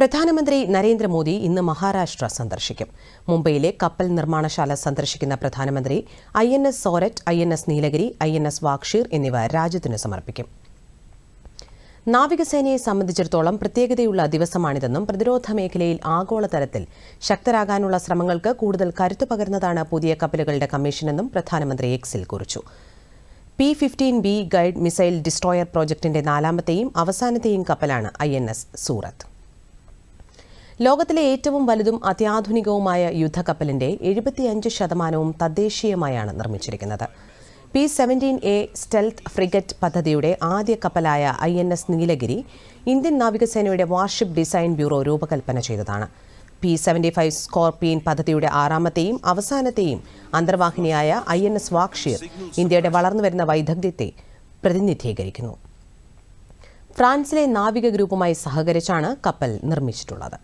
പ്രധാനമന്ത്രി നരേന്ദ്രമോദി ഇന്ന് മഹാരാഷ്ട്ര സന്ദർശിക്കും. മുംബൈയിലെ കപ്പൽ നിർമ്മാണശാല സന്ദർശിക്കുന്ന പ്രധാനമന്ത്രി INS സോരറ്റ്, INS Nilgiri, INS Vagsheer എന്നിവ രാജ്യത്തിന് സമർപ്പിക്കും. നാവികസേനയെ സംബന്ധിച്ചിടത്തോളം പ്രത്യേകതയുള്ള ദിവസമാണിതെന്നും പ്രതിരോധ മേഖലയിൽ ആഗോളതലത്തിൽ ശക്തരാകാനുള്ള ശ്രമങ്ങൾക്ക് കൂടുതൽ കരുത്തു പകരുന്നതാണ് പുതിയ കപ്പലുകളുടെ കമ്മീഷനെന്നും പ്രധാനമന്ത്രി എക്സിൽ കുറിച്ചു. P-15B ഗൈഡ് മിസൈൽ ഡിസ്ട്രോയർ പ്രോജക്ടിന്റെ നാലാമത്തെയും അവസാനത്തെയും കപ്പലാണ് INS സൂറത്ത്. ലോകത്തിലെ ഏറ്റവും വലുതും അത്യാധുനികവുമായ യുദ്ധക്കപ്പലിന്റെ 75% തദ്ദേശീയമായാണ് നിർമ്മിച്ചിരിക്കുന്നത്. P-17A സ്റ്റെൽത്ത് ഫ്രിഗറ്റ് പദ്ധതിയുടെ ആദ്യ കപ്പലായ INS നീലഗിരി ഇന്ത്യൻ നാവികസേനയുടെ വാർഷിപ്പ് ഡിസൈൻ ബ്യൂറോ രൂപകൽപ്പന ചെയ്തതാണ്. P-75 സ്കോർപിയൻ പദ്ധതിയുടെ ആറാമത്തെയും അവസാനത്തെയും അന്തർവാഹിനിയായ INS വാക്ഷീർ ഇന്ത്യയുടെ വളർന്നുവരുന്ന വൈദഗ്ധ്യത്തെ പ്രതിനിധീകരിക്കുന്നു. ഫ്രാൻസിലെ നാവിക ഗ്രൂപ്പുമായി സഹകരിച്ചാണ് കപ്പൽ നിർമ്മിച്ചിട്ടുള്ളത്.